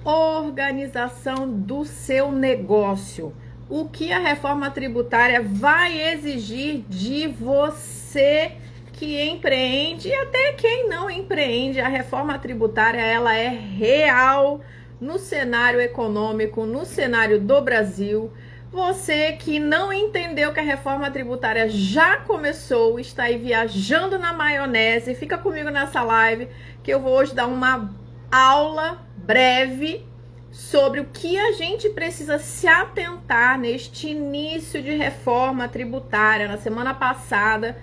organização do seu negócio. O que a reforma tributária vai exigir de você que empreende e até quem não empreende. A reforma tributária, ela é real no cenário econômico, no cenário do Brasil. Você que não entendeu que a reforma tributária já começou, está aí viajando na maionese, fica comigo nessa live que eu vou hoje dar uma aula breve sobre o que a gente precisa se atentar neste início de reforma tributária. Na semana passada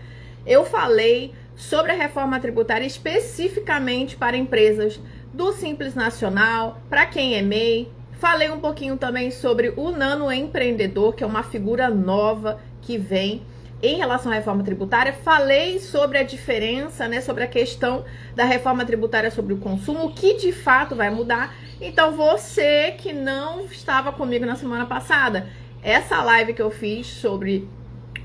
eu falei sobre a reforma tributária especificamente para empresas do Simples Nacional, para quem é MEI. Falei um pouquinho também sobre o nano empreendedor, que é uma figura nova que vem em relação à reforma tributária. Falei sobre a diferença, né, sobre a questão da reforma tributária sobre o consumo, o que de fato vai mudar. Então, você que não estava comigo na semana passada, essa live que eu fiz sobre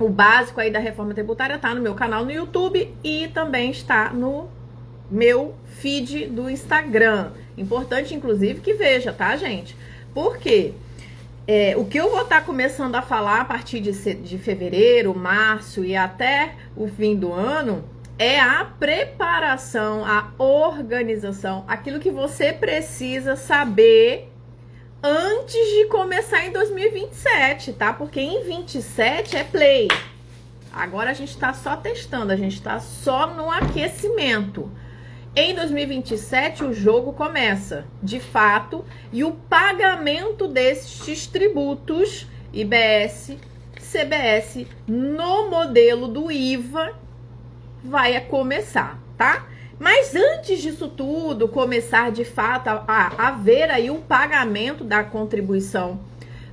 o básico aí da reforma tributária tá no meu canal no YouTube e também está no meu feed do Instagram. Importante, inclusive, que veja, tá, gente? Porque o que eu vou estar começando a falar a partir de fevereiro, março e até o fim do ano é a preparação, a organização, aquilo que você precisa saber antes de começar em 2027, tá? Porque em 27 é play. Agora a gente tá só testando, a gente tá só no aquecimento. Em 2027 o jogo começa, de fato, e o pagamento destes tributos, IBS, CBS, no modelo do IVA, vai começar, tá? Mas antes disso tudo começar de fato a haver aí o pagamento da contribuição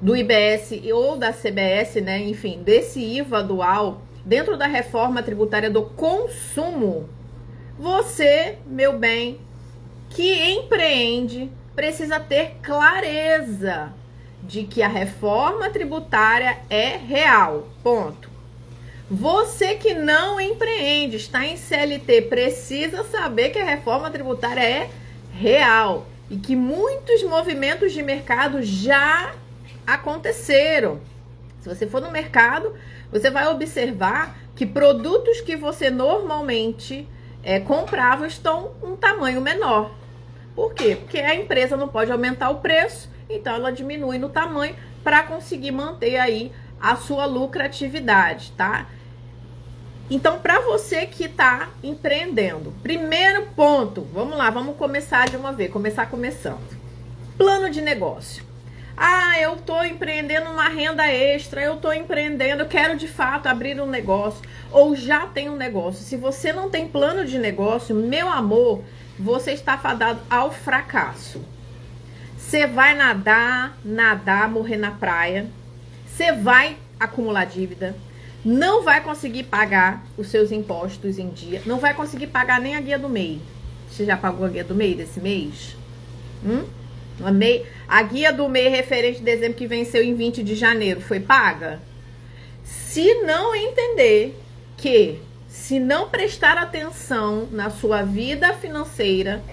do IBS ou da CBS, né? Enfim, desse IVA dual dentro da reforma tributária do consumo, você, meu bem, que empreende, precisa ter clareza de que a reforma tributária é real, ponto. Você que não empreende, está em CLT, precisa saber que a reforma tributária é real e que muitos movimentos de mercado já aconteceram. Se você for no mercado, você vai observar que produtos que você normalmente comprava estão um tamanho menor. Por quê? Porque a empresa não pode aumentar o preço, então ela diminui no tamanho para conseguir manter aí a sua lucratividade, tá? Então, para você que está empreendendo, primeiro ponto, vamos lá, vamos começar de uma vez, começando. Plano de negócio. Ah, eu estou empreendendo uma renda extra, eu estou empreendendo, eu quero de fato abrir um negócio, ou já tem um negócio. Se você não tem plano de negócio, meu amor, você está fadado ao fracasso. Você vai nadar, morrer na praia, você vai acumular dívida, não vai conseguir pagar os seus impostos em dia, não vai conseguir pagar nem a guia do MEI. Você já pagou a guia do MEI desse mês? A guia do MEI referente de dezembro que venceu em 20 de janeiro foi paga? Se não entender que, se não prestar atenção na sua vida financeira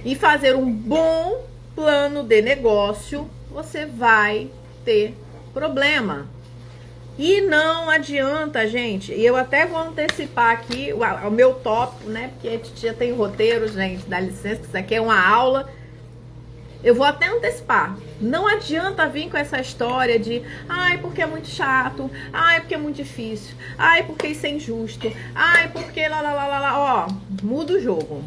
e fazer um bom plano de negócio, você vai ter problema. E não adianta, gente, e eu até vou antecipar aqui o meu tópico, né, porque a gente já tem roteiro, gente, dá licença, isso aqui é uma aula. Eu vou até antecipar. Não adianta vir com essa história de ai, porque é muito chato, ai, porque é muito difícil, ai, porque isso é injusto, ai, porque lá. Ó, muda o jogo.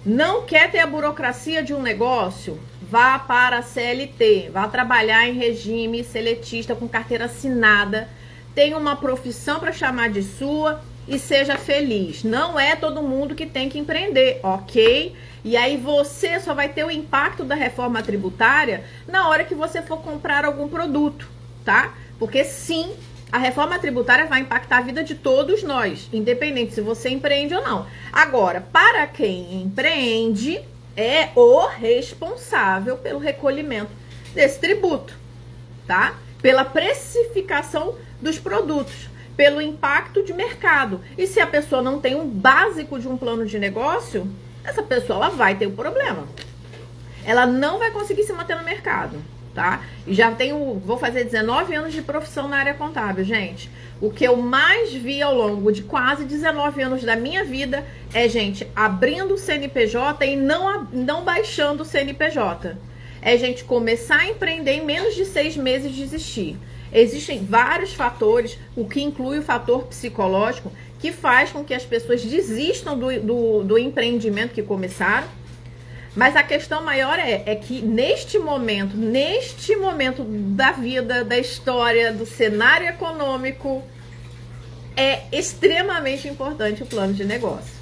Não quer ter a burocracia de um negócio? Vá para a CLT, vá trabalhar em regime seletista com carteira assinada, tenha uma profissão para chamar de sua e seja feliz. Não é todo mundo que tem que empreender, ok? E aí você só vai ter o impacto da reforma tributária na hora que você for comprar algum produto, tá? Porque sim, a reforma tributária vai impactar a vida de todos nós, independente se você empreende ou não. Agora, para quem empreende, é o responsável pelo recolhimento desse tributo, tá? Pela precificação dos produtos, pelo impacto de mercado. E se a pessoa não tem um básico de um plano de negócio, essa pessoa ela vai ter um problema. ela não vai conseguir se manter no mercado, tá? E já tenho, vou fazer 19 anos de profissão na área contábil, gente. O que eu mais vi ao longo de quase 19 anos da minha vida é gente abrindo o CNPJ e não baixando o CNPJ. É gente começar a empreender em menos de 6 meses desistir. Existem vários fatores, o que inclui o fator psicológico, que faz com que as pessoas desistam do empreendimento que começaram. Mas a questão maior é que neste momento da vida, da história, do cenário econômico, é extremamente importante o plano de negócio.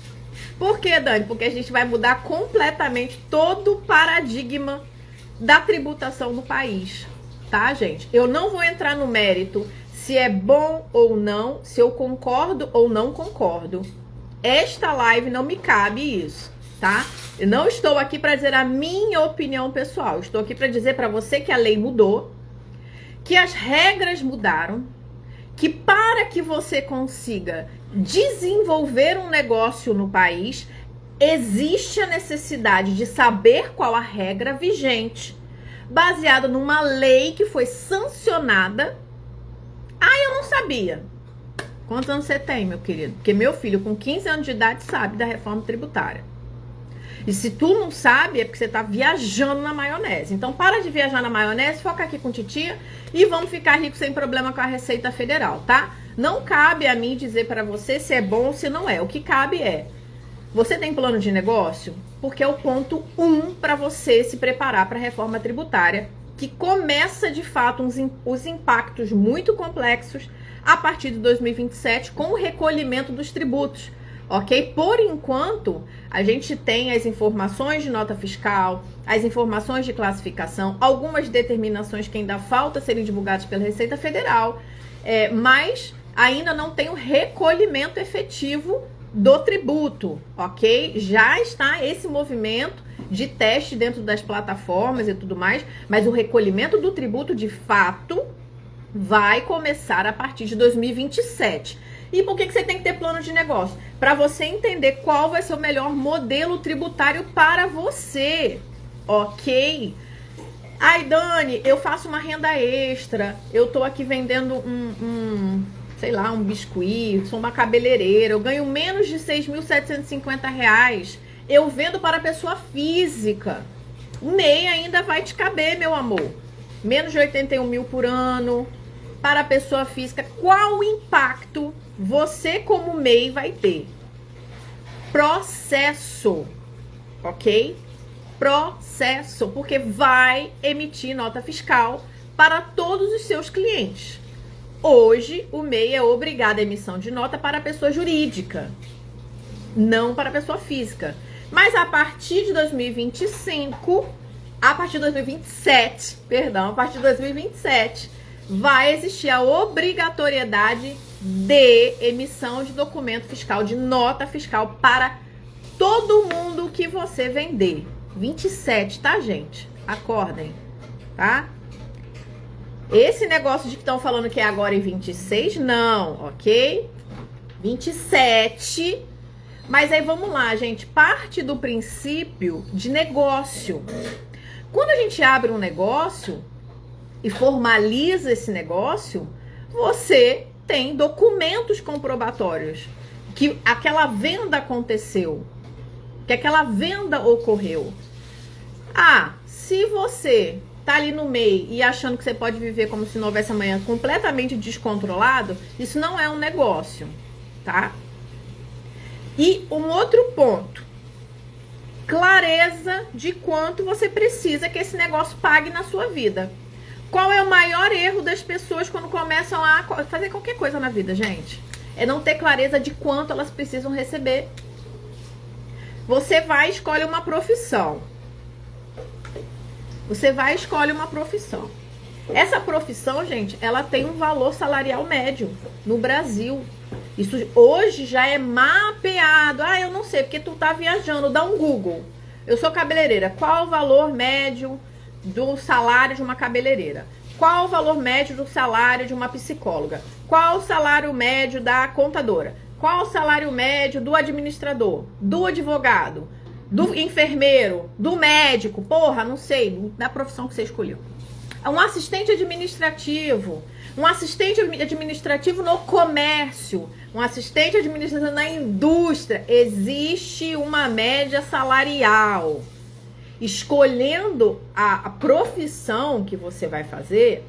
Por quê, Dani? Porque a gente vai mudar completamente todo o paradigma da tributação no país, tá, gente? Eu não vou entrar no mérito se é bom ou não, se eu concordo ou não concordo. Esta live não me cabe isso, tá? Eu não estou aqui para dizer a minha opinião pessoal. Estou aqui para dizer para você que a lei mudou, que as regras mudaram, que para que você consiga desenvolver um negócio no país, existe a necessidade de saber qual a regra vigente, baseado numa lei que foi sancionada. Ah, eu não sabia. Quantos anos você tem, meu querido? Porque meu filho, com 15 anos de idade, sabe da reforma tributária. E se tu não sabe, é porque você tá viajando na maionese. Então, para de viajar na maionese, foca aqui com titia e vamos ficar ricos sem problema com a Receita Federal, tá? Não cabe a mim dizer para você se é bom ou se não é. O que cabe é, você tem plano de negócio? Porque é o ponto 1 para você se preparar para a reforma tributária, que começa, de fato, os impactos muito complexos a partir de 2027, com o recolhimento dos tributos. Ok? Por enquanto, a gente tem as informações de nota fiscal, as informações de classificação, algumas determinações que ainda falta serem divulgadas pela Receita Federal, mas ainda não tem o recolhimento efetivo do tributo, ok? Já está esse movimento de teste dentro das plataformas e tudo mais, mas o recolhimento do tributo, de fato, vai começar a partir de 2027. E por que você tem que ter plano de negócio? Para você entender qual vai ser o melhor modelo tributário para você, ok? Ai, Dani, eu faço uma renda extra, eu tô aqui vendendo sei lá, um biscuit, sou uma cabeleireira, eu ganho menos de R$6.750, eu vendo para pessoa física. O MEI ainda vai te caber, meu amor. Menos de 81 mil por ano para a pessoa física. Qual o impacto você como MEI vai ter? Processo, ok? Processo, porque vai emitir nota fiscal para todos os seus clientes. Hoje, o MEI é obrigado à emissão de nota para a pessoa jurídica, não para a pessoa física. Mas a partir de 2025, a partir de 2027, perdão, a partir de 2027, vai existir a obrigatoriedade de emissão de documento fiscal, de nota fiscal para todo mundo que você vender. 27, tá, gente? Acordem, tá? Esse negócio de que estão falando que é agora em 26, não, ok? 27. Mas aí vamos lá, gente. Parte do princípio de negócio. Quando a gente abre um negócio e formaliza esse negócio, você tem documentos comprobatórios que aquela venda aconteceu, que aquela venda ocorreu. Ah, se você tá ali no MEI e achando que você pode viver como se não houvesse amanhã, completamente descontrolado, isso não é um negócio, tá? E um outro ponto, clareza de quanto você precisa que esse negócio pague na sua vida. Qual é o maior erro das pessoas quando começam a fazer qualquer coisa na vida, gente? É não ter clareza de quanto elas precisam receber. Você vai e escolhe uma profissão. Você vai e escolhe uma profissão. Essa profissão, gente, ela tem um valor salarial médio no Brasil. Isso hoje já é mapeado. Ah, eu não sei, porque tu tá viajando, dá um Google. Eu sou cabeleireira. Qual o valor médio do salário de uma cabeleireira? Qual o valor médio do salário de uma psicóloga? Qual o salário médio da contadora? Qual o salário médio do administrador? Do advogado? do enfermeiro, do médico, porra, não sei, da profissão que você escolheu. Um assistente administrativo, um assistente administrativo no comércio, um assistente administrativo na indústria. Existe uma média salarial. Escolhendo a profissão que você vai fazer,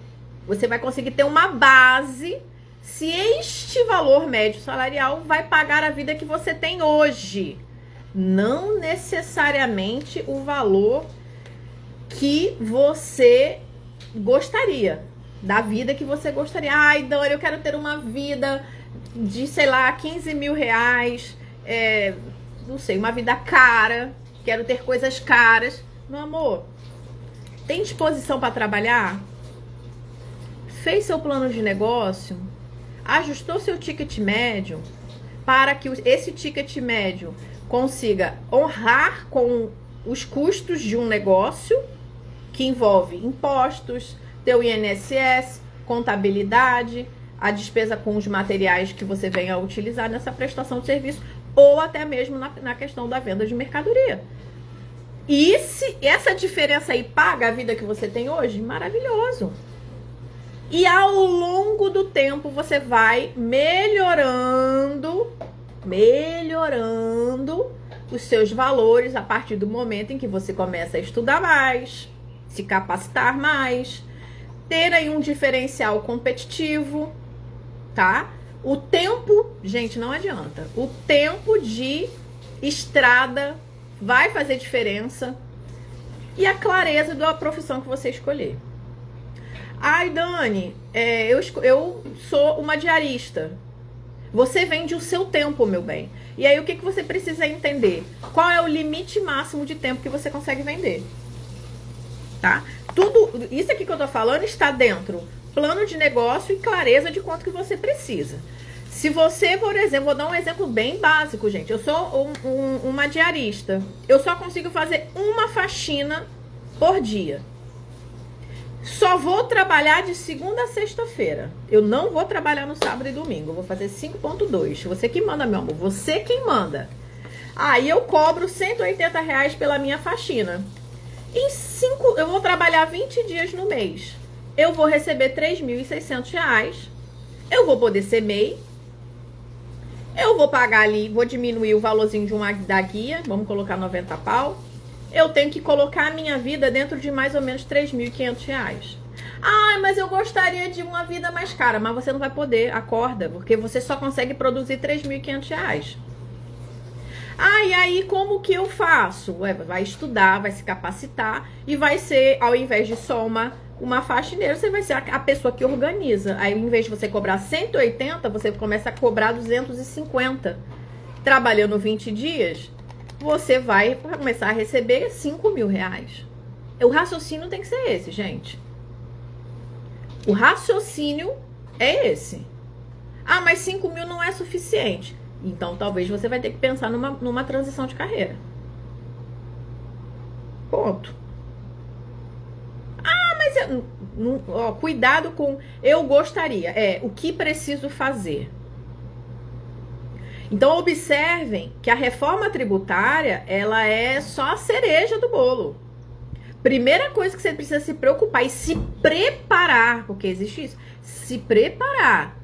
você vai conseguir ter uma base se este valor médio salarial vai pagar a vida que você tem hoje. Não necessariamente o valor que você gostaria, da vida que você gostaria. Ai, Dani, eu quero ter uma vida de, sei lá, 15 mil reais, não sei, uma vida cara, quero ter coisas caras. Meu amor, tem disposição para trabalhar? Fez seu plano de negócio? Ajustou seu ticket médio para que esse ticket médio consiga honrar com os custos de um negócio que envolve impostos, teu INSS, contabilidade, a despesa com os materiais que você venha a utilizar nessa prestação de serviço, ou até mesmo na questão da venda de mercadoria. E se essa diferença aí paga a vida que você tem hoje, maravilhoso. E ao longo do tempo você vai melhorando os seus valores a partir do momento em que você começa a estudar mais, se capacitar mais, ter aí um diferencial competitivo, tá? O tempo, gente, não adianta. O tempo de estrada vai fazer diferença e a clareza da profissão que você escolher. Ai, Dani, eu sou uma diarista. Você vende o seu tempo, meu bem. E aí, o que você precisa entender? Qual é o limite máximo de tempo que você consegue vender? Tá? Tudo isso aqui que eu tô falando está dentro plano de negócio e clareza de quanto que você precisa. Se você, por exemplo, vou dar um exemplo bem básico, gente. Eu sou uma diarista. Eu só consigo fazer uma faxina por dia. Só vou trabalhar de segunda a sexta-feira. Eu não vou trabalhar no sábado e domingo. Eu vou fazer 5.2. Você que manda, meu amor. Você quem manda. Aí eu cobro R$180 pela minha faxina. Eu vou trabalhar 20 dias no mês. Eu vou receber R$3.600. Eu vou poder ser MEI. Eu vou pagar ali, vou diminuir o valorzinho da guia. Vamos colocar 90 pau. Eu tenho que colocar a minha vida dentro de mais ou menos R$3.500. Ai, mas eu gostaria de uma vida mais cara. Mas você não vai poder, acorda, porque você só consegue produzir R$3.500. Ah, e aí como que eu faço? Vai estudar, vai se capacitar e vai ser, ao invés de só uma faxineira, você vai ser a pessoa que organiza. Aí, ao invés de você cobrar 180, você começa a cobrar 250. Trabalhando 20 dias, você vai começar a receber R$5.000. O raciocínio tem que ser esse, gente. O raciocínio é esse. Ah, mas 5.000 não é suficiente. Então, talvez você vai ter que pensar numa transição de carreira. Ponto. Ah, mas cuidado com eu gostaria. O que preciso fazer? Então, observem que a reforma tributária, ela é só a cereja do bolo. Primeira coisa que você precisa se preocupar e se preparar, porque existe isso, se preparar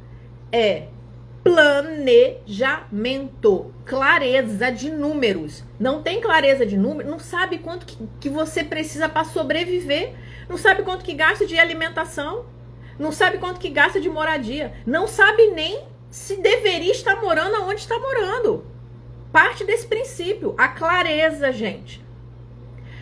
planejamento, clareza de números. Não tem clareza de números, não sabe quanto que você precisa para sobreviver, não sabe quanto que gasta de alimentação, não sabe quanto que gasta de moradia, não sabe nem se deveria estar morando onde está morando. Parte desse princípio, a clareza, gente.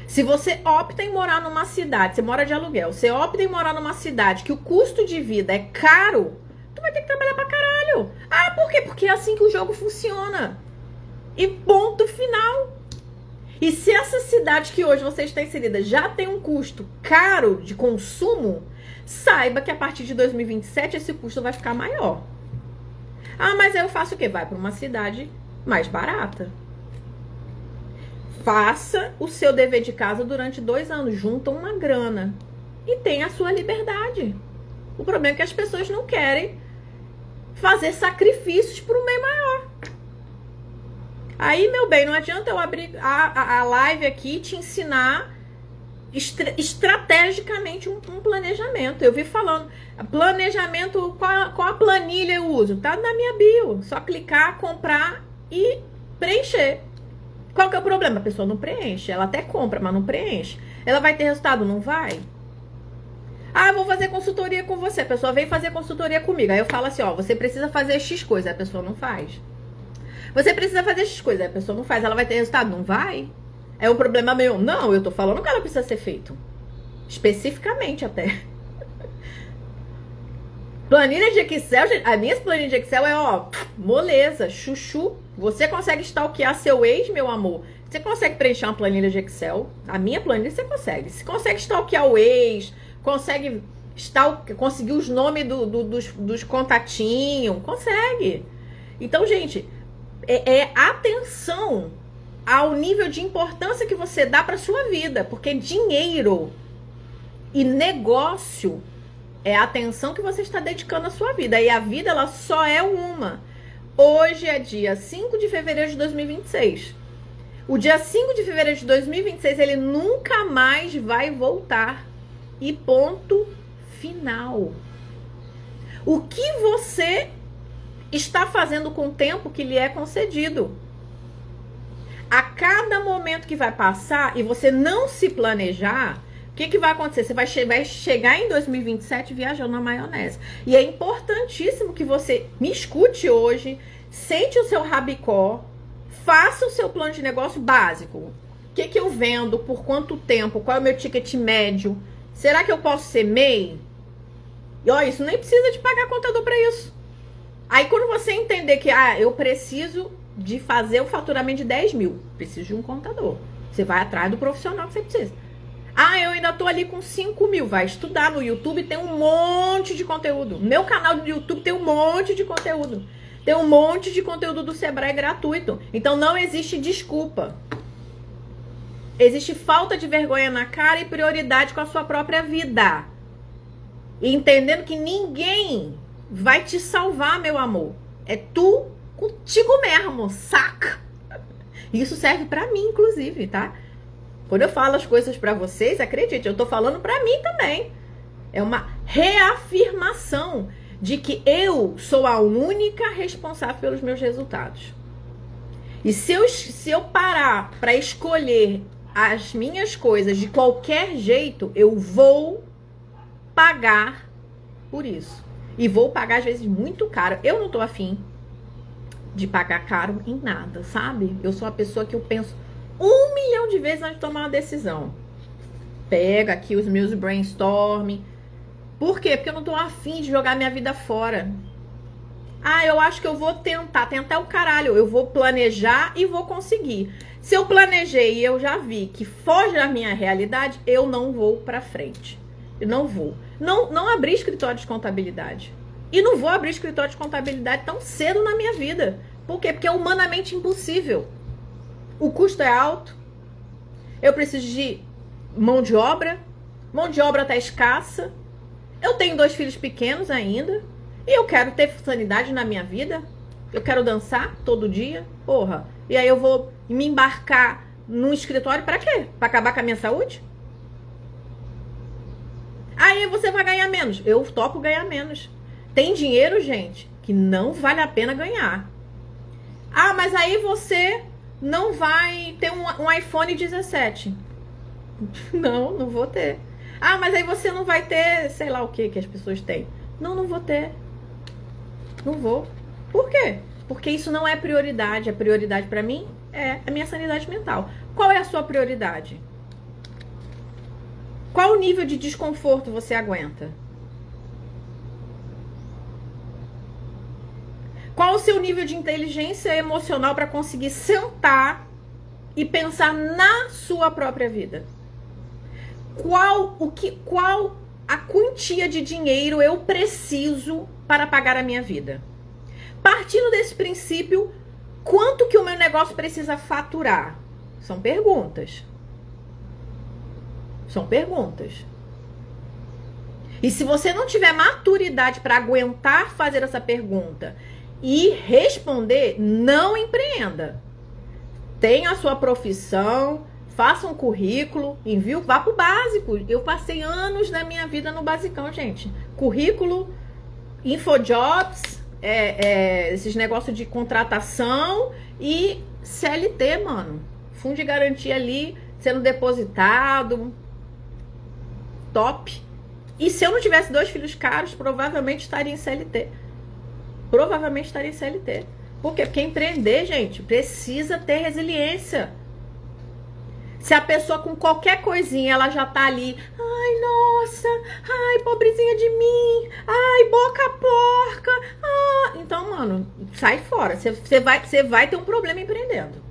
Se você opta em morar numa cidade, você mora de aluguel, você opta em morar numa cidade que o custo de vida é caro, tu vai ter que trabalhar pra caralho. Ah, por quê? Porque é assim que o jogo funciona. E ponto final. E se essa cidade que hoje você está inserida já tem um custo caro de consumo, saiba que a partir de 2027 esse custo vai ficar maior. Ah, mas aí eu faço o quê? Vai para uma cidade mais barata. Faça o seu dever de casa durante 2 anos. Junta uma grana. E tenha a sua liberdade. O problema é que as pessoas não querem fazer sacrifícios para um bem maior. Aí, meu bem, não adianta eu abrir a live aqui e te ensinar estrategicamente um planejamento. Eu vi falando, planejamento, qual a planilha eu uso? Tá na minha bio. Só clicar, comprar e preencher. Qual que é o problema? A pessoa não preenche. Ela até compra, mas não preenche. Ela vai ter resultado? Não vai. Ah, vou fazer consultoria com você. A pessoa vem fazer consultoria comigo. Aí eu falo assim, ó, você precisa fazer X coisa. A pessoa não faz. Você precisa fazer X coisa. A pessoa não faz. Ela vai ter resultado? Não vai. É um problema meu? Não, eu tô falando que ela precisa ser feito. Especificamente até. Planilha de Excel, gente, as minhas planilhas de Excel é, ó, moleza, chuchu. Você consegue stalkear seu ex, meu amor? Você consegue preencher uma planilha de Excel? A minha planilha você consegue. Você consegue stalkear o ex, consegue conseguir os nomes dos contatinhos, consegue. Então, gente, atenção ao nível de importância que você dá para sua vida, porque dinheiro e negócio é a atenção que você está dedicando à sua vida, e a vida ela só é uma. Hoje é dia 5 de fevereiro de 2026. O dia 5 de fevereiro de 2026 ele nunca mais vai voltar. E ponto final. O que você está fazendo com o tempo que lhe é concedido? A cada momento que vai passar e você não se planejar, o que vai acontecer? Você vai chegar em 2027 viajando na maionese. E é importantíssimo que você me escute hoje, sente o seu rabicó, faça o seu plano de negócio básico. O que eu vendo? Por quanto tempo? Qual é o meu ticket médio? Será que eu posso ser MEI? E ó, isso nem precisa de pagar contador para isso. Aí quando você entender que eu preciso de fazer o faturamento de 10 mil, preciso de um contador. Você vai atrás do profissional que você precisa. Eu ainda tô ali com 5 mil. Vai estudar no YouTube, tem um monte de conteúdo. Meu canal do YouTube tem um monte de conteúdo. Tem um monte de conteúdo do Sebrae gratuito. Então não existe desculpa. Existe falta de vergonha na cara e prioridade com a sua própria vida. E entendendo que ninguém vai te salvar, meu amor. É tu contigo mesmo, saca? Isso serve pra mim, inclusive, tá? Quando eu falo as coisas pra vocês, acredite, eu tô falando pra mim também. É uma reafirmação de que eu sou a única responsável pelos meus resultados. E se eu parar pra escolher as minhas coisas de qualquer jeito, eu vou pagar por isso. E vou pagar, às vezes, muito caro. Eu não tô afim de pagar caro em nada, sabe? Eu sou uma pessoa que eu penso 1 milhão de vezes antes de tomar uma decisão. Pega aqui os meus brainstorming. Por quê? Porque eu não tô afim de jogar minha vida fora. Eu acho que eu vou tentar. Tentar o caralho. Eu vou planejar e vou conseguir. Se eu planejei e eu já vi que foge da minha realidade, eu não vou pra frente. Eu não vou. Não abri escritório de contabilidade. E não vou abrir escritório de contabilidade tão cedo na minha vida. Por quê? Porque é humanamente impossível. O custo é alto. Eu preciso de mão de obra. Mão de obra tá escassa. Eu tenho 2 filhos pequenos ainda. E eu quero ter sanidade na minha vida. Eu quero dançar todo dia. Porra. E aí eu vou me embarcar num escritório pra quê? Pra acabar com a minha saúde? Aí você vai ganhar menos. Eu topo ganhar menos. Tem dinheiro, gente, que não vale a pena ganhar. Mas aí você não vai ter um iPhone 17. Não vou ter. Mas aí você não vai ter, sei lá o que as pessoas têm. Não vou ter. Não vou. Por quê? Porque isso não é prioridade. A prioridade pra mim é a minha sanidade mental. Qual é a sua prioridade? Qual o nível de desconforto você aguenta? Qual o seu nível de inteligência emocional para conseguir sentar e pensar na sua própria vida? Qual a quantia de dinheiro eu preciso para pagar a minha vida? Partindo desse princípio, quanto que o meu negócio precisa faturar? São perguntas. São perguntas. E se você não tiver maturidade para aguentar fazer essa pergunta e responder, não empreenda. tenha a sua profissão, faça um currículo, envie, vá pro básico. Eu passei anos da minha vida no basicão, gente. Currículo, Infojobs, esses negócios de contratação e CLT, mano. Fundo de garantia ali, sendo depositado. Top. E se eu não tivesse 2 filhos caros, provavelmente estaria em CLT. Provavelmente estaria em CLT. Por quê? Porque empreender, gente, precisa ter resiliência. Se a pessoa com qualquer coisinha, ela já tá ali, ai, nossa, ai, pobrezinha de mim, ai, boca porca, então, mano, sai fora. Você vai ter um problema empreendendo.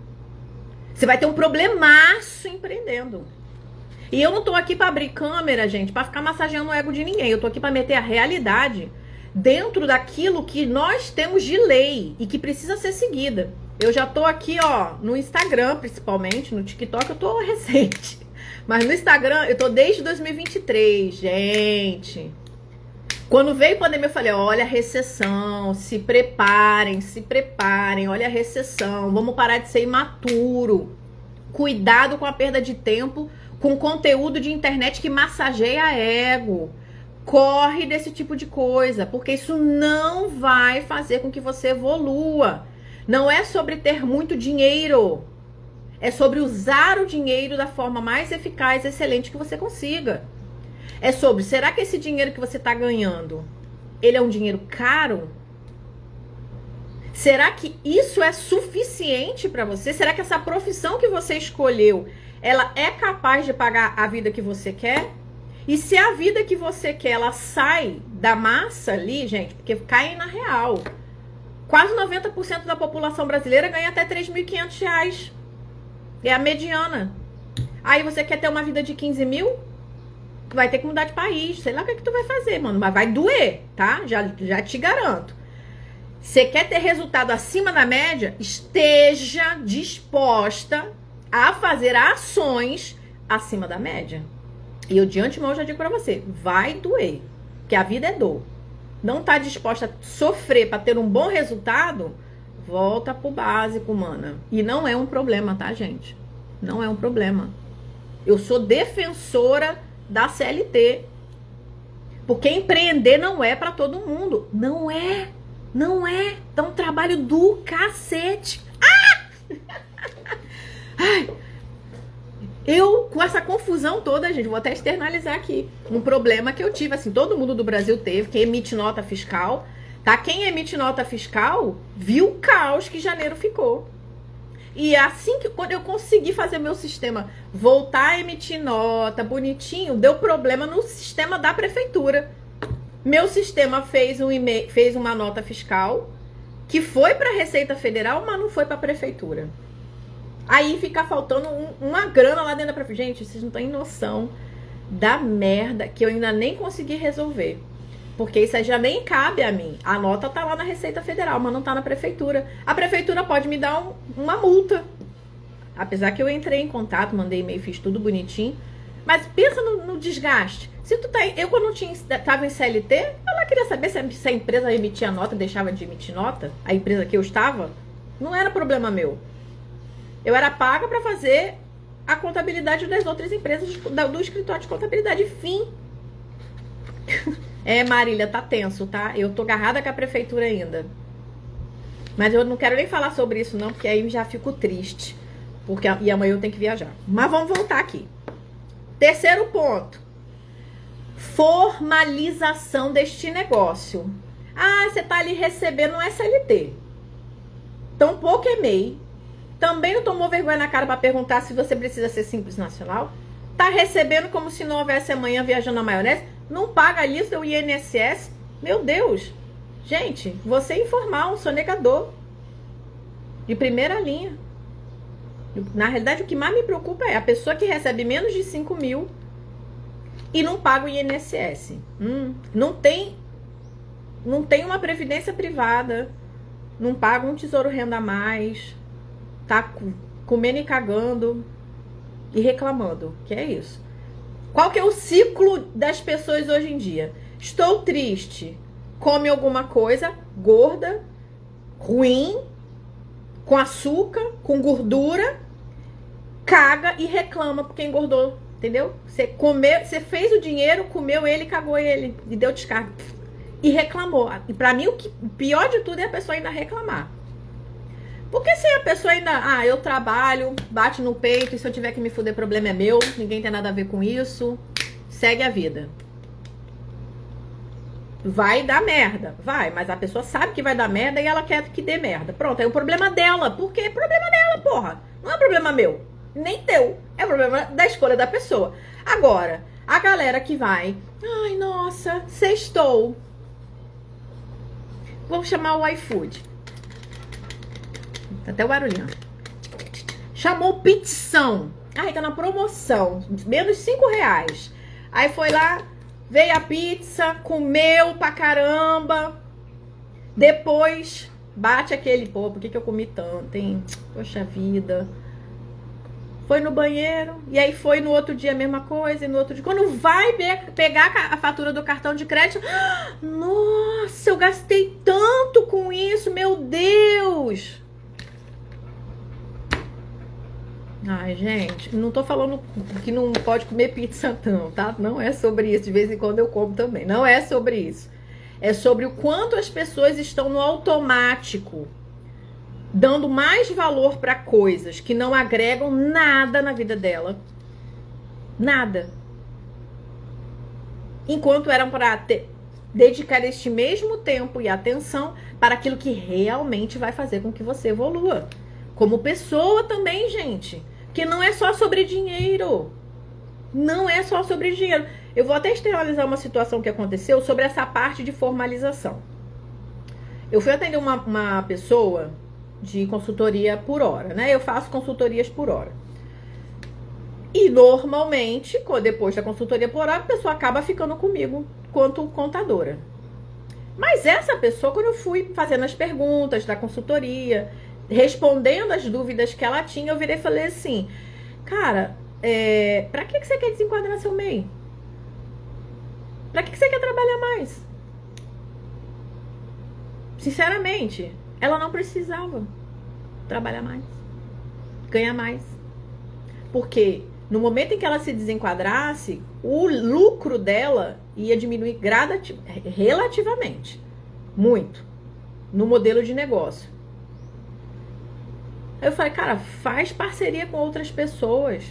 Você vai ter um problemaço empreendendo. E eu não tô aqui pra abrir câmera, gente, pra ficar massageando o ego de ninguém. Eu tô aqui pra meter a realidade dentro daquilo que nós temos de lei e que precisa ser seguida. Eu já tô aqui, ó, no Instagram, principalmente, no TikTok eu tô recente. Mas no Instagram eu tô desde 2023, gente. Quando veio a pandemia eu falei, olha a recessão, se preparem, olha a recessão, vamos parar de ser imaturo. Cuidado com a perda de tempo, com conteúdo de internet que massageia ego. Corre desse tipo de coisa, porque isso não vai fazer com que você evolua. Não é sobre ter muito dinheiro. É sobre usar o dinheiro da forma mais eficaz e excelente que você consiga. É sobre, será que esse dinheiro que você está ganhando, ele é um dinheiro caro? Será que isso é suficiente para você? Será que essa profissão que você escolheu, ela é capaz de pagar a vida que você quer? E se a vida que você quer, ela sai da massa ali, gente, porque cai na real. Quase 90% da população brasileira ganha até R$3.500. É a mediana. Aí você quer ter uma vida de 15 mil? Vai ter que mudar de país. Sei lá o que tu vai fazer, mano. Mas vai doer, tá? Já te garanto. Você quer ter resultado acima da média? Esteja disposta a fazer ações acima da média. E eu de antemão já digo pra você, vai doer. Porque a vida é dor. Não tá disposta a sofrer para ter um bom resultado? Volta pro básico, mana. E não é um problema, tá, gente? Não é um problema. Eu sou defensora da CLT. Porque empreender não é para todo mundo. Não é. Não é. Dá um trabalho do cacete. Ai. Eu, com essa confusão toda, gente, vou até externalizar aqui um problema que eu tive, assim, todo mundo do Brasil teve, quem emite nota fiscal, tá? Quem emite nota fiscal viu o caos que janeiro ficou. E assim que, quando eu consegui fazer meu sistema voltar a emitir nota bonitinho, deu problema no sistema da prefeitura. Meu sistema fez uma nota fiscal que foi para a Receita Federal, mas não foi para a prefeitura. Aí fica faltando uma grana lá dentro da prefeitura. Gente, vocês não têm noção da merda que eu ainda nem consegui resolver. Porque isso aí já nem cabe a mim. A nota tá lá na Receita Federal, mas não tá na prefeitura. A prefeitura pode me dar uma multa. Apesar que eu entrei em contato, mandei e-mail, fiz tudo bonitinho. Mas pensa no desgaste. Se tu tá, eu quando tava em CLT, eu lá queria saber se a empresa emitia nota, deixava de emitir nota. A empresa que eu estava, não era problema meu. Eu era paga para fazer a contabilidade das outras empresas do escritório de contabilidade. Fim. Marília, tá tenso, tá? Eu tô agarrada com a prefeitura ainda. Mas eu não quero nem falar sobre isso não, porque aí já fico triste. E amanhã eu tenho que viajar. Mas vamos voltar aqui. Terceiro ponto. Formalização deste negócio. Você tá ali recebendo um SLT. Tampouco é MEI. Também não tomou vergonha na cara para perguntar se você precisa ser Simples Nacional? Tá recebendo como se não houvesse amanhã viajando na maionese? Não paga ali o seu INSS? Meu Deus! Gente, você é informal, sonegador. De primeira linha. Na realidade, o que mais me preocupa é a pessoa que recebe menos de 5 mil e não paga o INSS. Não tem uma previdência privada. Não paga um tesouro renda a mais. Tá comendo e cagando e reclamando, que é isso. Qual que é o ciclo das pessoas hoje em dia? Estou triste, come alguma coisa gorda, ruim, com açúcar, com gordura, caga e reclama porque engordou, entendeu? Você fez o dinheiro, comeu ele, cagou ele e deu descarga. E reclamou. E pra mim, o pior de tudo é a pessoa ainda reclamar. Porque se a pessoa ainda, eu trabalho, bate no peito, e se eu tiver que me fuder, problema é meu, ninguém tem nada a ver com isso, segue a vida. Vai dar merda, vai, mas a pessoa sabe que vai dar merda e ela quer que dê merda. Pronto, é o problema dela. Por quê? É problema dela, porra. Não é problema meu, nem teu. É problema da escolha da pessoa. Agora, a galera que vai, ai, nossa, sextou. Vou chamar o iFood. Tá até o barulhinho. Chamou pizzão. Ai, tá na promoção. Menos R$5. Aí foi lá, veio a pizza, comeu pra caramba. Depois, bate aquele, pô, por que eu comi tanto, hein? Poxa vida. Foi no banheiro, e aí foi no outro dia a mesma coisa, e no outro dia. Quando vai pegar a fatura do cartão de crédito, nossa, eu gastei tanto com isso, meu Deus! Ai, gente, não tô falando que não pode comer pizza não, tá? Não é sobre isso, de vez em quando eu como também. Não é sobre isso. É sobre o quanto as pessoas estão no automático, dando mais valor para coisas que não agregam nada na vida dela. Nada. Enquanto eram para dedicar este mesmo tempo e atenção para aquilo que realmente vai fazer com que você evolua. Como pessoa também, gente. Que não é só sobre dinheiro. Não é só sobre dinheiro. Eu vou até externalizar uma situação que aconteceu sobre essa parte de formalização. Eu fui atender uma pessoa de consultoria por hora, né? Eu faço consultorias por hora. E normalmente, depois da consultoria por hora, a pessoa acaba ficando comigo quanto contadora. Mas essa pessoa, quando eu fui fazendo as perguntas da consultoria, respondendo as dúvidas que ela tinha, eu virei e falei assim, cara, pra que você quer desenquadrar seu MEI? Pra que você quer trabalhar mais? Sinceramente, ela não precisava trabalhar mais, ganhar mais. Porque no momento em que ela se desenquadrasse, o lucro dela ia diminuir relativamente, muito, no modelo de negócio. Aí eu falei, cara, faz parceria com outras pessoas.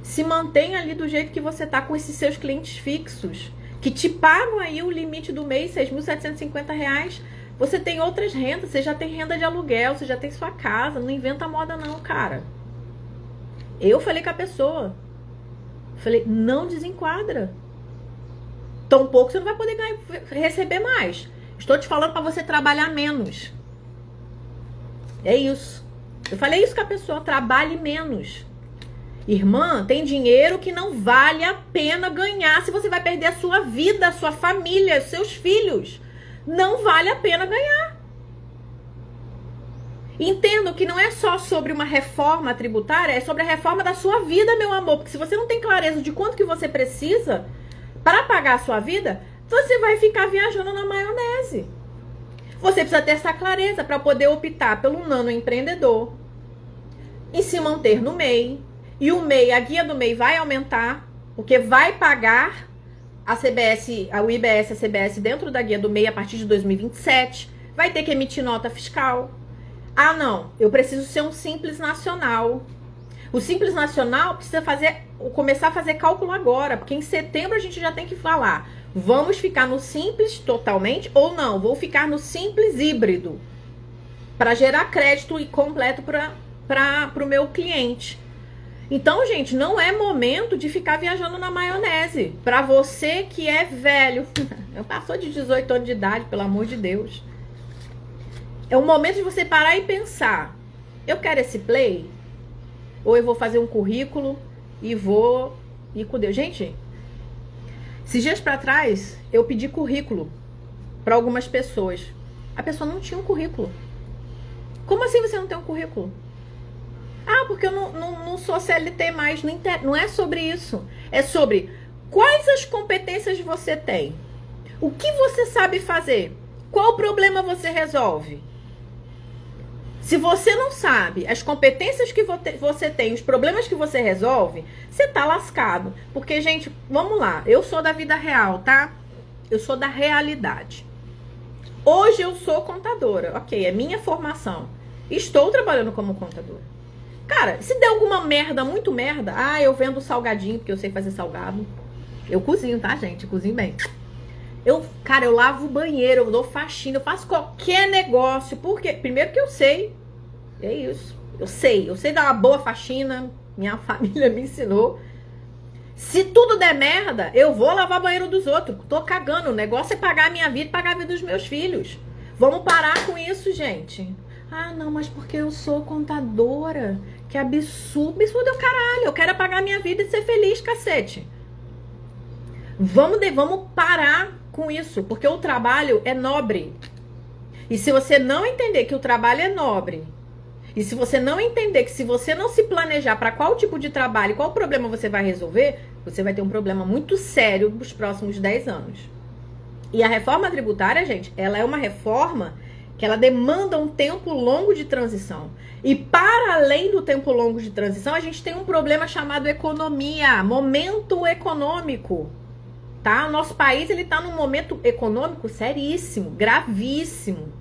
Se mantém ali do jeito que você tá com esses seus clientes fixos, que te pagam aí o limite do mês, R$6.750. Você tem outras rendas, você já tem renda de aluguel, você já tem sua casa, não inventa moda não, cara. Eu falei com a pessoa, falei, não desenquadra. Tão pouco você não vai poder receber mais. Estou te falando para você trabalhar menos. É isso. Eu falei isso com a pessoa, trabalhe menos. Irmã, tem dinheiro que não vale a pena ganhar se você vai perder a sua vida, a sua família, os seus filhos. Não vale a pena ganhar. Entendo que não é só sobre uma reforma tributária, é sobre a reforma da sua vida, meu amor. Porque se você não tem clareza de quanto que você precisa para pagar a sua vida, você vai ficar viajando na maionese. Você precisa ter essa clareza para poder optar pelo nano empreendedor e se manter no MEI. E o MEI, a guia do MEI vai aumentar, porque vai pagar a CBS, o IBS e a CBS dentro da guia do MEI a partir de 2027. Vai ter que emitir nota fiscal. Ah, não, eu preciso ser um Simples Nacional. O Simples Nacional precisa começar a fazer cálculo agora, porque em setembro a gente já tem que falar. Vamos ficar no Simples totalmente ou não? Vou ficar no Simples híbrido para gerar crédito completo para o meu cliente. Então, gente, não é momento de ficar viajando na maionese. Para você que é velho, eu passou de 18 anos de idade, pelo amor de Deus. É o momento de você parar e pensar. Eu quero esse play? Ou eu vou fazer um currículo e vou ir com Deus? Gente, esses dias para trás, eu pedi currículo para algumas pessoas. A pessoa não tinha um currículo. Como assim você não tem um currículo? Ah, porque eu não sou CLT mais. Não é sobre isso. É sobre quais as competências você tem. O que você sabe fazer? Qual problema você resolve? Se você não sabe as competências que você tem, os problemas que você resolve, você tá lascado. Porque, gente, vamos lá. Eu sou da vida real, tá? Eu sou da realidade. Hoje eu sou contadora. Ok, é minha formação. Estou trabalhando como contadora. Cara, se der alguma merda, muito merda, eu vendo salgadinho, porque eu sei fazer salgado. Eu cozinho, tá, gente? Eu cozinho bem. Cara, eu lavo o banheiro, eu dou faxina, eu faço qualquer negócio. Porque, primeiro que eu sei, é isso. Eu sei dar uma boa faxina, minha família me ensinou. Se tudo der merda, eu vou lavar o banheiro dos outros. Tô cagando, o negócio é pagar a minha vida e pagar a vida dos meus filhos. Vamos parar com isso, gente. Não, mas porque eu sou contadora. Que absurdo, isso é o caralho. Eu quero pagar a minha vida e ser feliz, cacete. Vamos parar com isso, porque o trabalho é nobre. E se você não entender que o trabalho é nobre, e se você não entender que se você não se planejar para qual tipo de trabalho, qual problema você vai resolver, você vai ter um problema muito sério nos próximos 10 anos. E a reforma tributária, gente, ela é uma reforma que ela demanda um tempo longo de transição. E para além do tempo longo de transição, a gente tem um problema chamado economia, momento econômico. Tá? O nosso país ele está num momento econômico seríssimo, gravíssimo.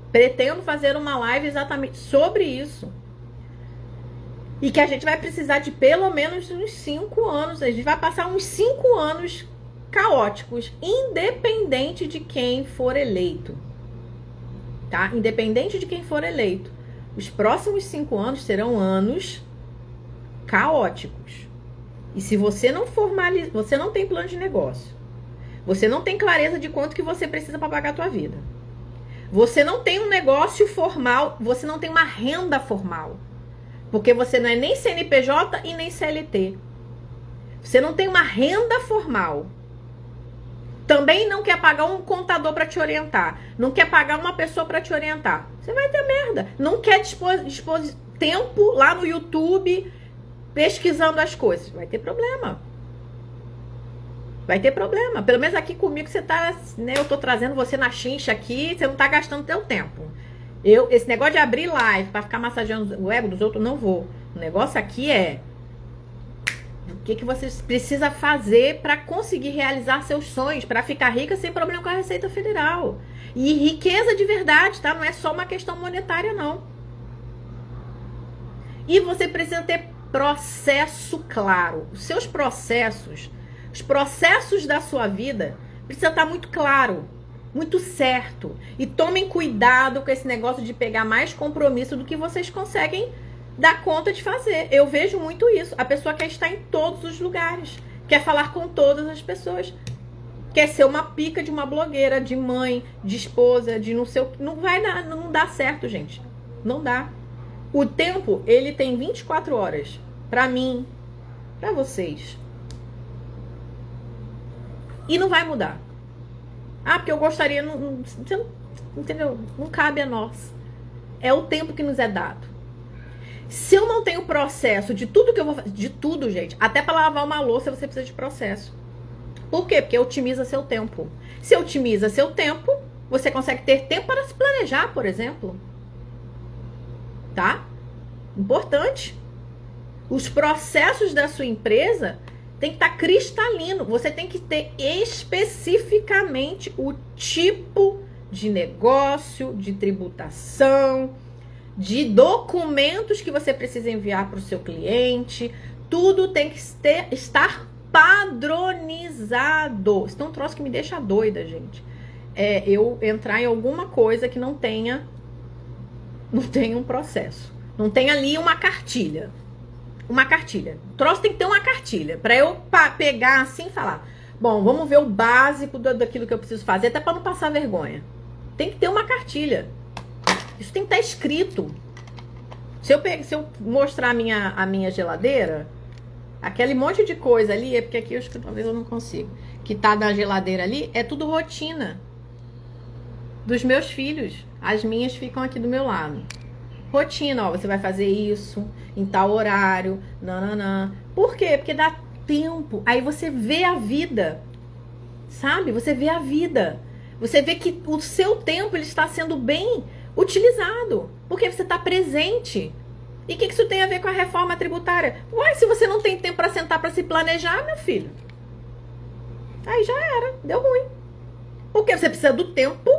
Pretendo fazer uma live exatamente sobre isso. E que a gente vai precisar de pelo menos uns 5 anos. A gente vai passar uns 5 anos caóticos, independente de quem for eleito. Tá? Independente de quem for eleito. Os próximos 5 anos serão anos caóticos. E se você não formaliza, você não tem plano de negócio, você não tem clareza de quanto que você precisa para pagar a tua vida, você não tem um negócio formal, você não tem uma renda formal, porque você não é nem CNPJ e nem CLT. Você não tem uma renda formal. Também não quer pagar um contador para te orientar, não quer pagar uma pessoa para te orientar. Você vai ter merda. Não quer dispor tempo lá no YouTube pesquisando as coisas. Vai ter problema. Vai ter problema. Pelo menos aqui comigo você tá, né? Eu tô trazendo você na chincha aqui, você não tá gastando teu tempo. Esse negócio de abrir live pra ficar massageando o ego dos outros, não vou. O negócio aqui é o que você precisa fazer para conseguir realizar seus sonhos, para ficar rica sem problema com a Receita Federal. E riqueza de verdade, tá? Não é só uma questão monetária, não. E você precisa ter processo claro. Os seus processos, os processos da sua vida, precisa estar muito claro, muito certo. E tomem cuidado com esse negócio de pegar mais compromisso do que vocês conseguem dar conta de fazer. Eu vejo muito isso. A pessoa quer estar em todos os lugares, quer falar com todas as pessoas, quer ser uma pica de uma blogueira, de mãe, de esposa, de não sei o que. Não vai dar, não dá certo, gente. Não dá. O tempo, ele tem 24 horas. Pra mim, pra vocês. E não vai mudar. Porque eu gostaria... Você não, entendeu? Não cabe a nós. É o tempo que nos é dado. Se eu não tenho processo de tudo que eu vou fazer... De tudo, gente. Até pra lavar uma louça, você precisa de processo. Por quê? Porque otimiza seu tempo. Se otimiza seu tempo, você consegue ter tempo para se planejar, por exemplo. Tá? Importante. Os processos da sua empresa tem que estar cristalino. Você tem que ter especificamente o tipo de negócio, de tributação, de documentos que você precisa enviar para o seu cliente. Tudo tem que estar padronizado. Isso é um troço que me deixa doida, gente. Eu entrar em alguma coisa que não tenha um processo. Não tem ali uma cartilha. Uma cartilha. O troço tem que ter uma cartilha. Para eu pegar assim e falar: bom, vamos ver o básico daquilo que eu preciso fazer, até para não passar vergonha. Tem que ter uma cartilha. Isso tem que estar escrito. Se eu mostrar a minha geladeira, aquele monte de coisa ali, é porque aqui talvez eu não consigo, que tá na geladeira ali, é tudo rotina dos meus filhos. As minhas ficam aqui do meu lado. Rotina, ó, você vai fazer isso em tal horário, nananã. Por quê? Porque dá tempo. Aí você vê a vida, sabe? Você vê a vida. Você vê que o seu tempo ele está sendo bem utilizado, porque você está presente. E o que isso tem a ver com a reforma tributária? Uai, se você não tem tempo para sentar para se planejar, meu filho, aí já era, deu ruim. Porque você precisa do tempo.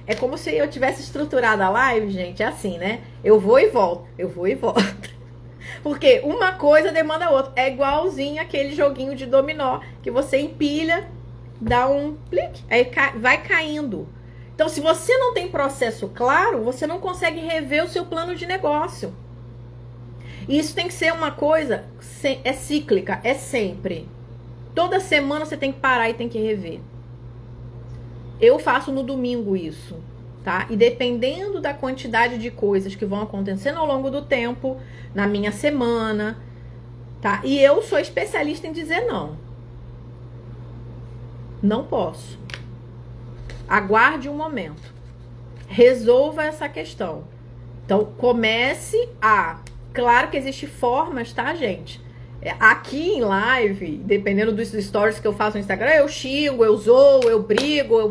É como se eu tivesse estruturado a live, gente, é assim, né? Eu vou e volto, eu vou e volto. Porque uma coisa demanda a outra. É igualzinho aquele joguinho de dominó que você empilha, dá um clique, aí vai caindo. Então, se você não tem processo claro, você não consegue rever o seu plano de negócio. E isso tem que ser uma coisa, é cíclica, é sempre. Toda semana você tem que parar e tem que rever. Eu faço no domingo isso, tá? E dependendo da quantidade de coisas que vão acontecendo ao longo do tempo, na minha semana, tá? E eu sou especialista em dizer não. Não posso. Aguarde um momento. Resolva essa questão. Então, comece a... Claro que existem formas, tá, gente? Aqui em live, dependendo dos stories que eu faço no Instagram, eu xingo, eu zoo, eu brigo,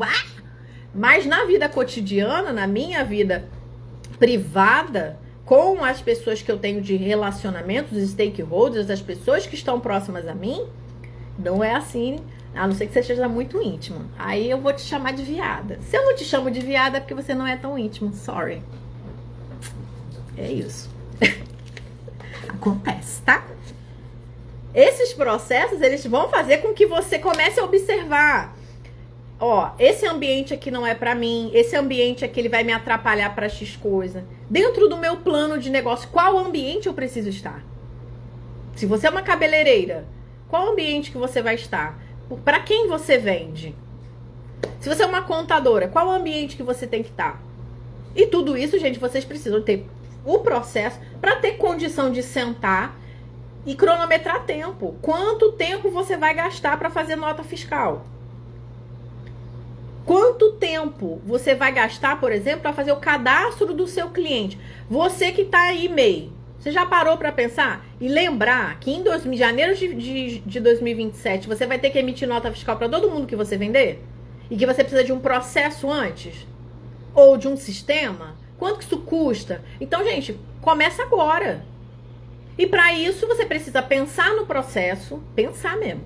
mas na vida cotidiana, na minha vida privada, com as pessoas que eu tenho de relacionamento, os stakeholders, as pessoas que estão próximas a mim, não é assim, a não ser que você seja muito íntima. Aí eu vou te chamar de viada. Se eu não te chamo de viada, é porque você não é tão íntimo. Sorry. É isso. Acontece, tá? Esses processos, eles vão fazer com que você comece a observar. Ó, esse ambiente aqui não é pra mim. Esse ambiente aqui, ele vai me atrapalhar pra X coisa. Dentro do meu plano de negócio, qual ambiente eu preciso estar? Se você é uma cabeleireira, qual ambiente que você vai estar? Pra quem você vende? Se você é uma contadora, qual ambiente que você tem que estar? E tudo isso, gente, vocês precisam ter o processo pra ter condição de sentar e cronometrar tempo. Quanto tempo você vai gastar para fazer nota fiscal? Quanto tempo você vai gastar, por exemplo, para fazer o cadastro do seu cliente? Você que está aí MEI, você já parou para pensar e lembrar que em janeiro de 2027 você vai ter que emitir nota fiscal para todo mundo que você vender? E que você precisa de um processo antes? Ou de um sistema? Quanto que isso custa? Então, gente, começa agora. E para isso você precisa pensar no processo, pensar mesmo.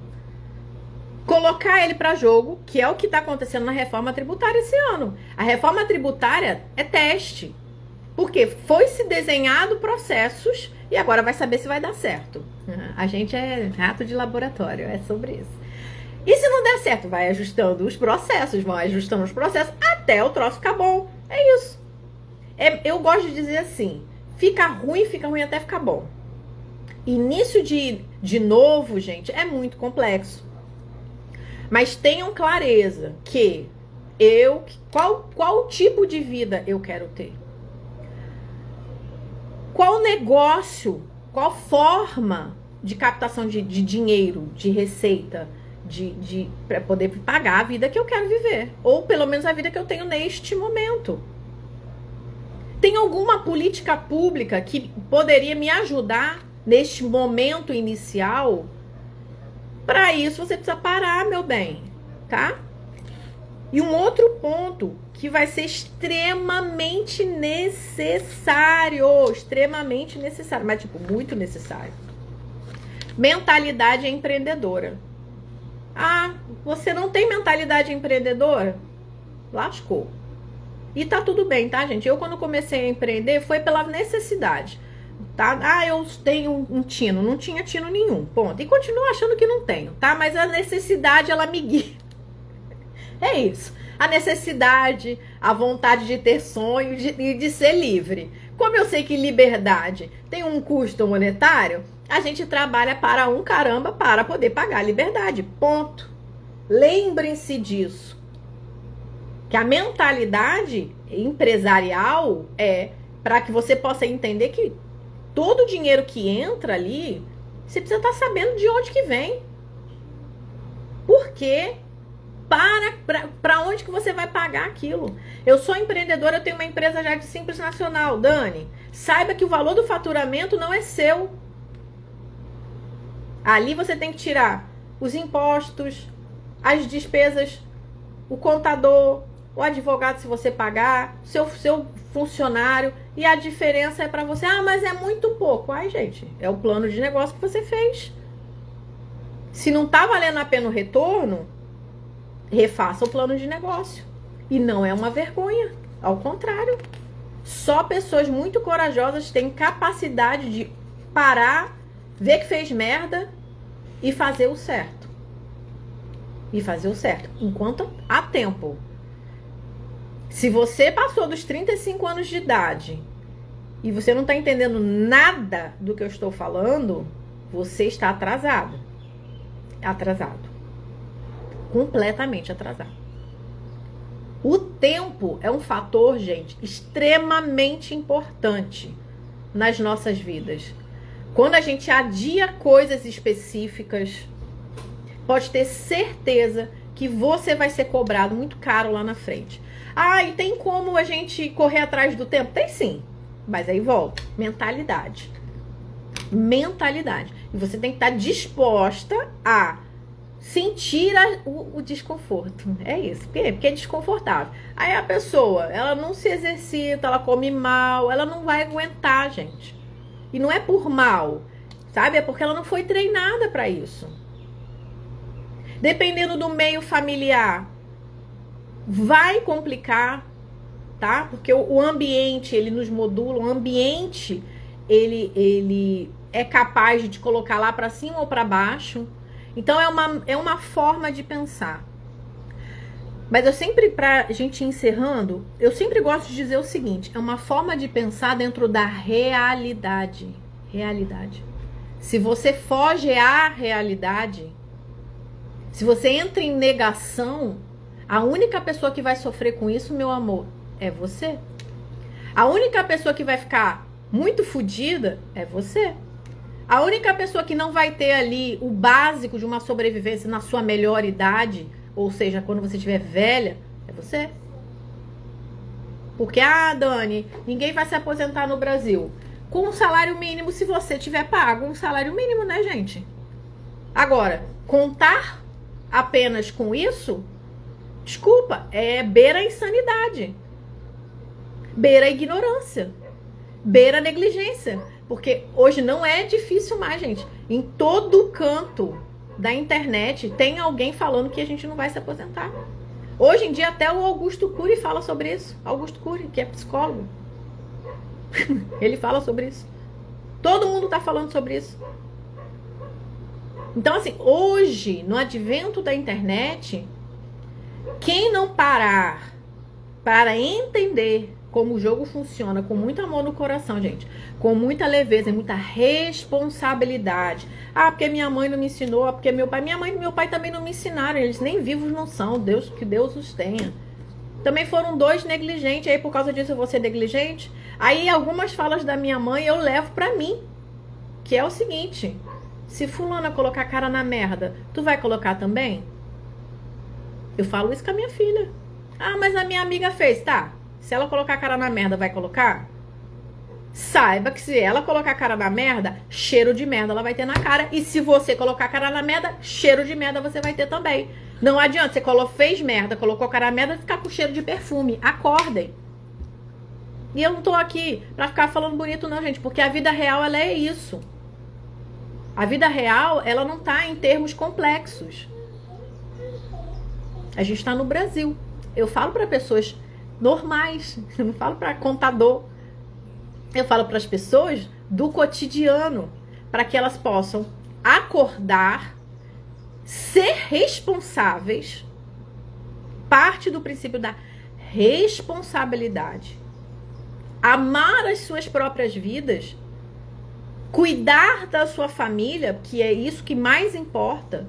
Colocar ele para jogo, que é o que está acontecendo na reforma tributária esse ano. A reforma tributária é teste. Porque foi se desenhado processos e agora vai saber se vai dar certo. A gente é rato de laboratório, é sobre isso. E se não der certo, vai ajustando os processos, vão ajustando os processos até o troço ficar bom. É isso. Eu gosto de dizer assim, fica ruim até ficar bom. Início de novo, gente, é muito complexo. Mas tenham clareza que qual tipo de vida eu quero ter? Qual negócio, qual forma de captação de dinheiro, de receita, para poder pagar a vida que eu quero viver? Ou pelo menos a vida que eu tenho neste momento. Tem alguma política pública que poderia me ajudar neste momento inicial? Para isso você precisa parar, meu bem, tá? E um outro ponto que vai ser extremamente necessário, mas tipo, muito necessário. Mentalidade empreendedora. Ah, você não tem mentalidade empreendedora? Lascou. E tá tudo bem, tá, gente? Eu quando comecei a empreender foi pela necessidade. Tá? Ah, eu tenho um tino. Não tinha tino nenhum, ponto. E continuo achando que não tenho, tá? Mas a necessidade, ela me guia. É isso. A necessidade, a vontade de ter sonho e de ser livre. Como eu sei que liberdade tem um custo monetário, a gente trabalha para um caramba para poder pagar a liberdade, ponto. Lembrem-se disso. Que a mentalidade empresarial é para que você possa entender que todo o dinheiro que entra ali, você precisa estar sabendo de onde que vem. Por quê? Para onde que você vai pagar aquilo? Eu sou empreendedora, eu tenho uma empresa já de Simples Nacional. Dani, saiba que o valor do faturamento não é seu. Ali você tem que tirar os impostos, as despesas, o contador, o advogado se você pagar, seu funcionário e a diferença é para você. Ah, mas é muito pouco. Ai, gente, é o plano de negócio que você fez. Se não tá valendo a pena o retorno, refaça o plano de negócio. E não é uma vergonha, ao contrário. Só pessoas muito corajosas têm capacidade de parar, ver que fez merda e fazer o certo. E fazer o certo, enquanto há tempo. Se você passou dos 35 anos de idade e você não está entendendo nada do que eu estou falando, você está atrasado. Atrasado. Completamente atrasado. O tempo é um fator, gente, extremamente importante nas nossas vidas. Quando a gente adia coisas específicas, pode ter certeza que você vai ser cobrado muito caro lá na frente. Ah, e tem como a gente correr atrás do tempo? Tem sim, mas aí volta. Mentalidade. Mentalidade. E você tem que estar disposta a sentir o desconforto. É isso. Por quê? Porque é desconfortável. Aí a pessoa, ela não se exercita, ela come mal, ela não vai aguentar, gente. E não é por mal, sabe? É porque ela não foi treinada para isso. Dependendo do meio familiar, vai complicar, tá? Porque o ambiente, ele nos modula, o ambiente, ele é capaz de te colocar lá para cima ou para baixo. Então, é uma forma de pensar. Mas eu sempre, pra gente ir encerrando, eu sempre gosto de dizer o seguinte, é uma forma de pensar dentro da realidade. Realidade. Se você foge à realidade, se você entra em negação, a única pessoa que vai sofrer com isso, meu amor, é você. A única pessoa que vai ficar muito fodida é você. A única pessoa que não vai ter ali o básico de uma sobrevivência na sua melhor idade, ou seja, quando você estiver velha, é você. Porque, Dani, ninguém vai se aposentar no Brasil com um salário mínimo se você tiver pago um salário mínimo, né, gente? Agora, contar apenas com isso, desculpa, beira a insanidade, beira a ignorância, beira a negligência. Porque hoje não é difícil mais, gente. Em todo canto da internet tem alguém falando que a gente não vai se aposentar. Hoje em dia até o Augusto Cury fala sobre isso. Augusto Cury, que é psicólogo. Ele fala sobre isso. Todo mundo tá falando sobre isso. Então, assim, hoje, no advento da internet, quem não parar para entender como o jogo funciona, com muito amor no coração, gente, com muita leveza e muita responsabilidade. Porque minha mãe não me ensinou, porque minha mãe e meu pai também não me ensinaram, eles nem vivos não são, que Deus os tenha. Também foram dois negligentes, aí por causa disso eu vou ser negligente. Aí algumas falas da minha mãe eu levo pra mim, que é o seguinte, se fulana colocar a cara na merda, tu vai colocar também? Eu falo isso com a minha filha. Mas a minha amiga fez, tá? Se ela colocar a cara na merda, vai colocar? Saiba que se ela colocar a cara na merda, cheiro de merda ela vai ter na cara. E se você colocar a cara na merda, cheiro de merda você vai ter também. Não adianta, você fez merda, colocou a cara na merda, ficar com cheiro de perfume. Acordem. E eu não tô aqui pra ficar falando bonito não, gente, porque a vida real, ela é isso. A vida real, ela não tá em termos complexos. A gente tá no Brasil. Eu falo pra pessoas normais, eu não falo para contador, eu falo para as pessoas do cotidiano, para que elas possam acordar, ser responsáveis, parte do princípio da responsabilidade, amar as suas próprias vidas, cuidar da sua família, que é isso que mais importa,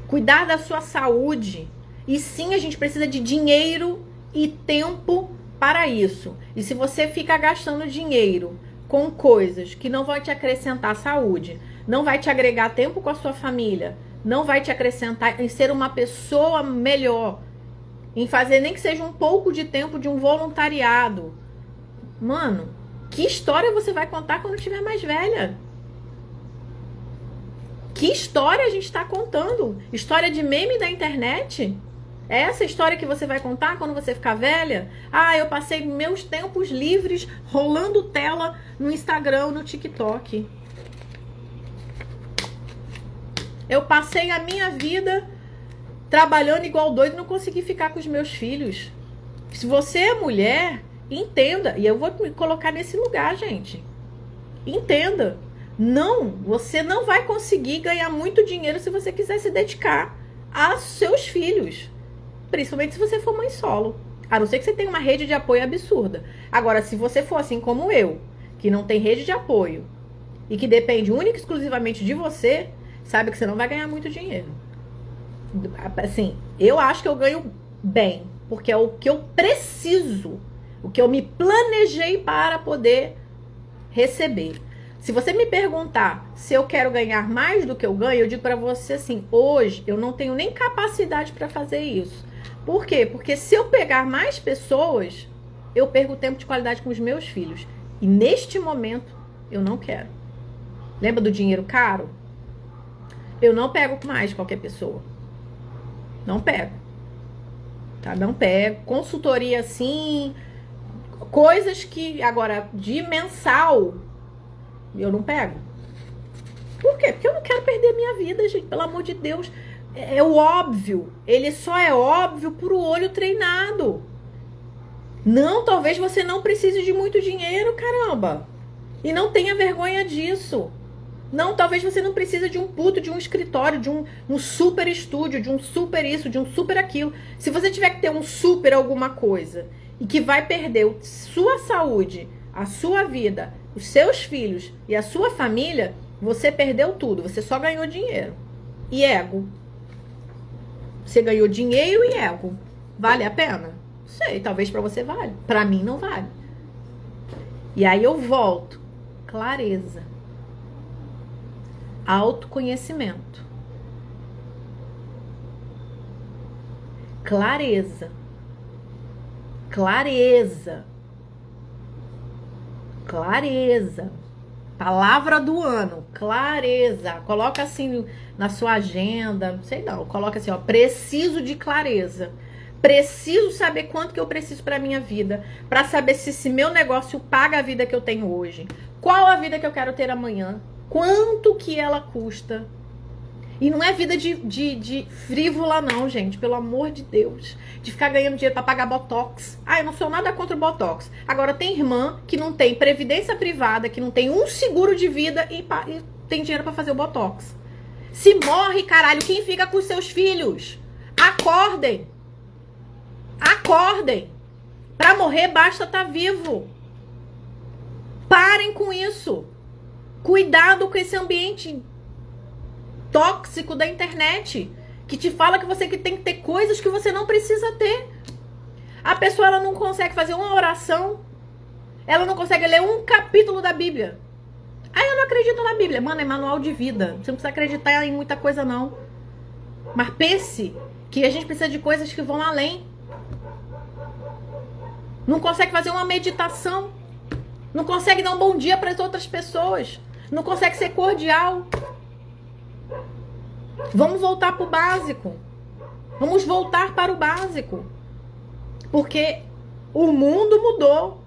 cuidar da sua saúde. E sim, a gente precisa de dinheiro e tempo para isso. E se você fica gastando dinheiro com coisas que não vão te acrescentar saúde, não vai te agregar tempo com a sua família, não vai te acrescentar em ser uma pessoa melhor, em fazer nem que seja um pouco de tempo de um voluntariado, mano, que história você vai contar quando estiver mais velha? Que história a gente está contando? História de meme da internet? É essa história que você vai contar quando você ficar velha? Ah, eu passei meus tempos livres rolando tela no Instagram, no TikTok. Eu passei a minha vida trabalhando igual doido e não consegui ficar com os meus filhos. Se você é mulher, entenda. E eu vou me colocar nesse lugar, gente. Entenda. Não, você não vai conseguir ganhar muito dinheiro se você quiser se dedicar aos seus filhos. Principalmente se você for mãe solo. A não ser que você tenha uma rede de apoio absurda. Agora, se você for assim como eu, que não tem rede de apoio e que depende única e exclusivamente de você, sabe que você não vai ganhar muito dinheiro. Assim, eu acho que eu ganho bem, porque é o que eu preciso, o que eu me planejei para poder receber. Se você me perguntar se eu quero ganhar mais do que eu ganho, eu digo para você assim, hoje eu não tenho nem capacidade para fazer isso. Por quê? Porque se eu pegar mais pessoas, eu perco tempo de qualidade com os meus filhos. E neste momento, eu não quero. Lembra do dinheiro caro? Eu não pego mais qualquer pessoa. Não pego. Tá? Não pego. Consultoria assim, coisas que, agora, de mensal, eu não pego. Por quê? Porque eu não quero perder minha vida, gente. Pelo amor de Deus. É o óbvio. Ele só é óbvio pro olho treinado. Não, talvez você não precise de muito dinheiro, caramba. E não tenha vergonha disso. Não, talvez você não precise de um puto, de um escritório, de um super estúdio, de um super isso, de um super aquilo. Se você tiver que ter um super alguma coisa e que vai perder sua saúde, a sua vida, os seus filhos e a sua família, você perdeu tudo. Você só ganhou dinheiro. E ego. Você ganhou dinheiro e ego. Vale a pena? Sei, talvez pra você vale. Pra mim não vale. E aí eu volto. Clareza. Autoconhecimento. Clareza. Clareza. Clareza. Palavra do ano, clareza. Coloca assim na sua agenda, não sei não. Coloca assim, ó, preciso de clareza. Preciso saber quanto que eu preciso para minha vida, para saber se esse meu negócio paga a vida que eu tenho hoje. Qual a vida que eu quero ter amanhã? Quanto que ela custa? E não é vida de frívola não, gente, pelo amor de Deus. De ficar ganhando dinheiro para pagar botox. Ah, eu não sou nada contra o botox. Agora tem irmã que não tem previdência privada, que não tem um seguro de vida e tem dinheiro para fazer o botox. Se morre, caralho, quem fica com os seus filhos? Acordem. Acordem. Para morrer basta estar vivo. Parem com isso. Cuidado com esse ambiente tóxico da internet, que te fala que você tem que ter coisas que você não precisa ter. A pessoa, ela não consegue fazer uma oração, ela não consegue ler um capítulo da Bíblia. Ah, eu não acredito na Bíblia. Mano, é manual de vida. Você não precisa acreditar em muita coisa, não. Mas pense que a gente precisa de coisas que vão além. Não consegue fazer uma meditação. Não consegue dar um bom dia para as outras pessoas. Não consegue ser cordial. Vamos voltar para o básico. Vamos voltar para o básico. Porque o mundo mudou.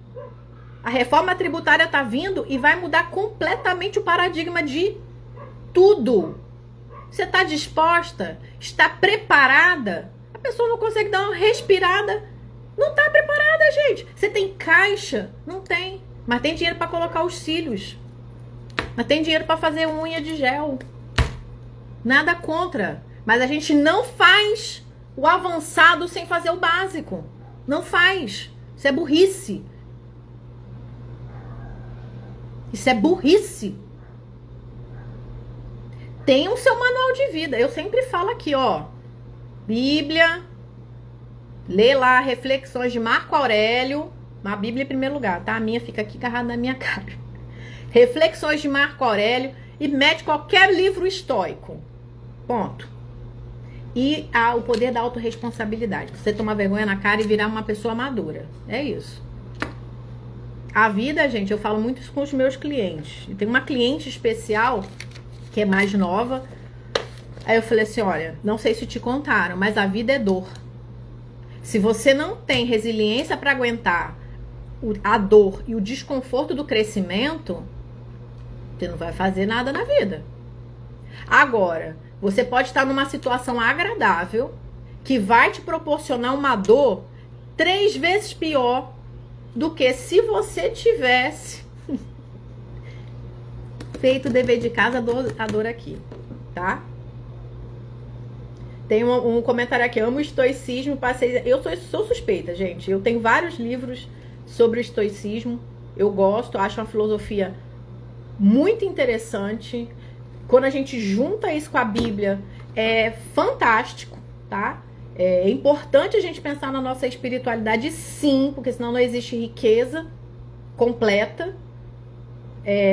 A reforma tributária está vindo e vai mudar completamente o paradigma de tudo. Você está disposta? Está preparada? A pessoa não consegue dar uma respirada. Não está preparada, gente. Você tem caixa? Não tem. Mas tem dinheiro para colocar os cílios. Mas tem dinheiro para fazer unha de gel. Nada contra. Mas a gente não faz o avançado sem fazer o básico. Não faz. Isso é burrice. Isso é burrice. Tem o seu manual de vida. Eu sempre falo aqui, ó. Bíblia. Lê lá Reflexões de Marco Aurélio. A Bíblia em primeiro lugar, tá? A minha fica aqui agarrada na minha cara. Reflexões de Marco Aurélio. E mete qualquer livro estoico. Ponto. E o poder da autorresponsabilidade. Você tomar vergonha na cara e virar uma pessoa madura. É isso. A vida, gente, eu falo muito isso com os meus clientes. E tem uma cliente especial, que é mais nova. Aí eu falei assim, olha, não sei se te contaram, mas a vida é dor. Se você não tem resiliência para aguentar a dor e o desconforto do crescimento, você não vai fazer nada na vida. Agora, você pode estar numa situação agradável que vai te proporcionar uma dor 3 vezes pior do que se você tivesse feito o dever de casa, a dor aqui, tá? Tem um comentário aqui, amo o estoicismo, eu sou suspeita, gente. Eu tenho vários livros sobre o estoicismo, eu gosto, acho uma filosofia muito interessante. Quando a gente junta isso com a Bíblia, é fantástico, tá? É importante a gente pensar na nossa espiritualidade, sim, porque senão não existe riqueza completa.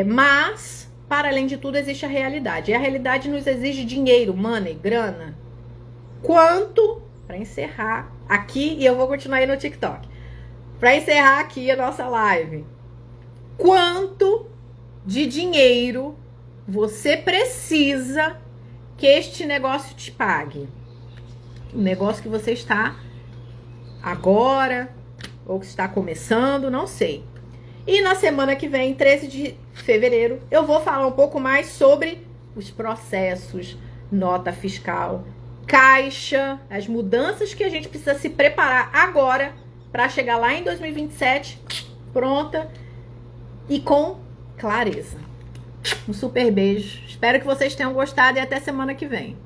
Mas, para além de tudo, existe a realidade. E a realidade nos exige dinheiro, money, grana. Quanto, para encerrar aqui, e eu vou continuar aí no TikTok, para encerrar aqui a nossa live, quanto de dinheiro você precisa que este negócio te pague? O negócio que você está agora, ou que está começando, não sei. E na semana que vem, 13 de fevereiro, eu vou falar um pouco mais sobre os processos, nota fiscal, caixa, as mudanças que a gente precisa se preparar agora para chegar lá em 2027 pronta e com clareza. Um super beijo. Espero que vocês tenham gostado e até semana que vem.